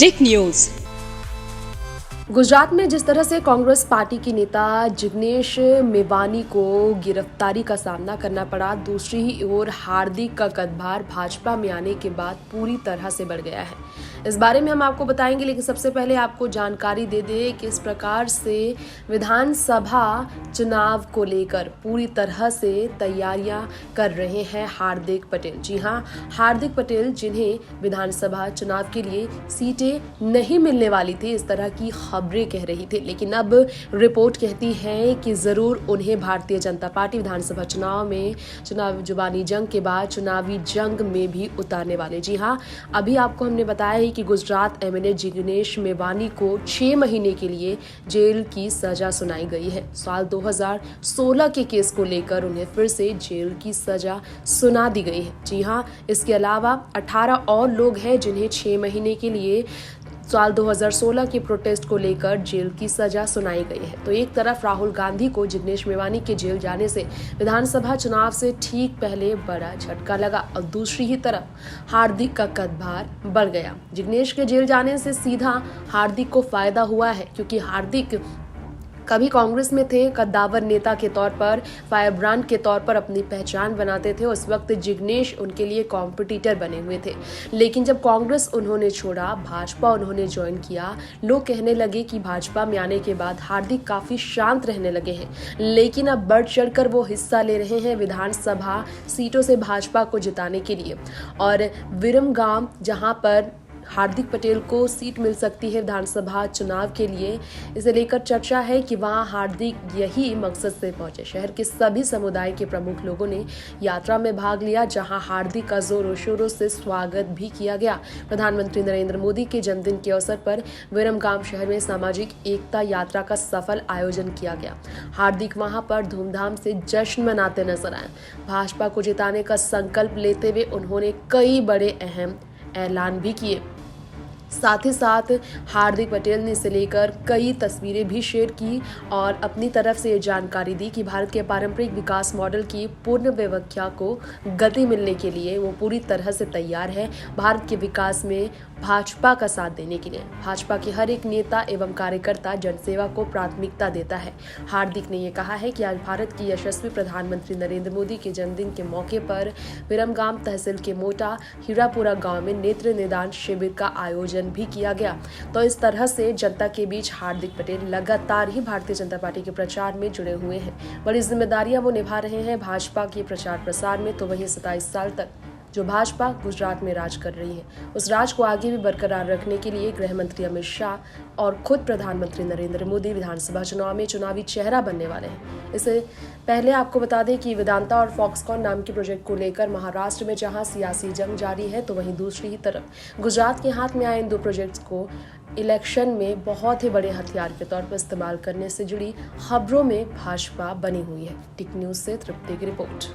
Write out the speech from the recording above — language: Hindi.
टिक न्यूज। गुजरात में जिस तरह से कांग्रेस पार्टी के नेता जिग्नेश मेवानी को गिरफ्तारी का सामना करना पड़ा, दूसरी ही ओर हार्दिक का कदभार भाजपा में आने के बाद पूरी तरह से बढ़ गया है। इस बारे में हम आपको बताएंगे, लेकिन सबसे पहले आपको जानकारी दे दें कि इस प्रकार से विधानसभा चुनाव को लेकर पूरी तरह से तैयारियां कर रहे हैं हार्दिक पटेल। जी हां, हार्दिक पटेल जिन्हें विधानसभा चुनाव के लिए सीटें नहीं मिलने वाली थी, इस तरह की खबरें कह रही थी, लेकिन अब रिपोर्ट कहती है कि जरूर उन्हें भारतीय जनता पार्टी विधानसभा चुनाव में चुनाव जुबानी जंग के बाद चुनावी जंग में भी उतारने वाले। जी हां, अभी आपको हमने बताया है कि गुजरात एमएलए जिग्नेश मेवानी को 6 महीने के लिए जेल की सजा सुनाई गई है। साल 2016 के केस को लेकर उन्हें फिर से जेल की सजा सुना दी गई है। जी हां, इसके अलावा 18 और लोग हैं जिन्हें 6 महीने के लिए साल 2016 के प्रोटेस्ट को लेकर जेल की सजा सुनाई गई है। तो एक तरफ राहुल गांधी को जिग्नेश मेवानी के जेल जाने से विधानसभा चुनाव से ठीक पहले बड़ा झटका लगा और दूसरी ही तरफ हार्दिक का कदभार बढ़ गया। जिग्नेश के जेल जाने से सीधा हार्दिक को फायदा हुआ है, क्योंकि हार्दिक कभी कांग्रेस में थे, कद्दावर नेता के तौर पर, फायर ब्रांड के तौर पर अपनी पहचान बनाते थे। उस वक्त जिग्नेश उनके लिए कॉम्पिटिटर बने हुए थे, लेकिन जब कांग्रेस उन्होंने छोड़ा, भाजपा उन्होंने ज्वाइन किया, लोग कहने लगे कि भाजपा में आने के बाद हार्दिक काफी शांत रहने लगे हैं, लेकिन अब बढ़ चढ़कर वो हिस्सा ले रहे हैं विधानसभा सीटों से भाजपा को जिताने के लिए। और विरमगाम, जहां पर हार्दिक पटेल को सीट मिल सकती है विधानसभा चुनाव के लिए, इसे लेकर चर्चा है कि वहां हार्दिक यही मकसद से पहुंचे। शहर के सभी समुदाय के प्रमुख लोगों ने यात्रा में भाग लिया, जहां हार्दिक का जोरों शोरों से स्वागत भी किया गया। प्रधानमंत्री नरेंद्र मोदी के जन्मदिन के अवसर पर विरमगाम शहर में सामाजिक एकता यात्रा का सफल आयोजन किया गया। हार्दिक वहां पर धूमधाम से जश्न मनाते नजर आए। भाजपा को जिताने का संकल्प लेते हुए उन्होंने कई बड़े अहम ऐलान भी किए। साथ ही साथ हार्दिक पटेल ने इसे लेकर कई तस्वीरें भी शेयर की और अपनी तरफ से ये जानकारी दी कि भारत के पारंपरिक विकास मॉडल की पूर्ण व्याख्या को गति मिलने के लिए वो पूरी तरह से तैयार है। भारत के विकास में भाजपा का साथ देने के लिए भाजपा के हर एक नेता एवं कार्यकर्ता जनसेवा को प्राथमिकता देता है। हार्दिक ने यह कहा है कि आज भारत की यशस्वी प्रधानमंत्री नरेंद्र मोदी के जन्मदिन के मौके पर विरमगाम तहसील के मोटा हीरापुरा गांव में नेत्र निदान शिविर का आयोजन भी किया गया। तो इस तरह से जनता के बीच हार्दिक पटेल लगातार ही भारतीय जनता पार्टी के प्रचार में जुड़े हुए हैं। बड़ी जिम्मेदारियां वो निभा रहे हैं भाजपा के प्रचार प्रसार में। तो वहीं 27 साल तक जो भाजपा गुजरात में राज कर रही है, उस राज को आगे भी बरकरार रखने के लिए गृह मंत्री अमित शाह और खुद प्रधानमंत्री नरेंद्र मोदी विधानसभा चुनाव में चुनावी चेहरा बनने वाले हैं। इससे पहले आपको बता दें कि वेदांता और फॉक्सकॉन नाम के प्रोजेक्ट को लेकर महाराष्ट्र में जहां सियासी जंग जारी है, तो वहीं दूसरी ही तरफ गुजरात के हाथ में आए इन दो प्रोजेक्ट्स को इलेक्शन में बहुत ही बड़े हथियार के तौर पर इस्तेमाल करने से जुड़ी खबरों में भाजपा बनी हुई है। टिक न्यूज से तृप्ति की रिपोर्ट।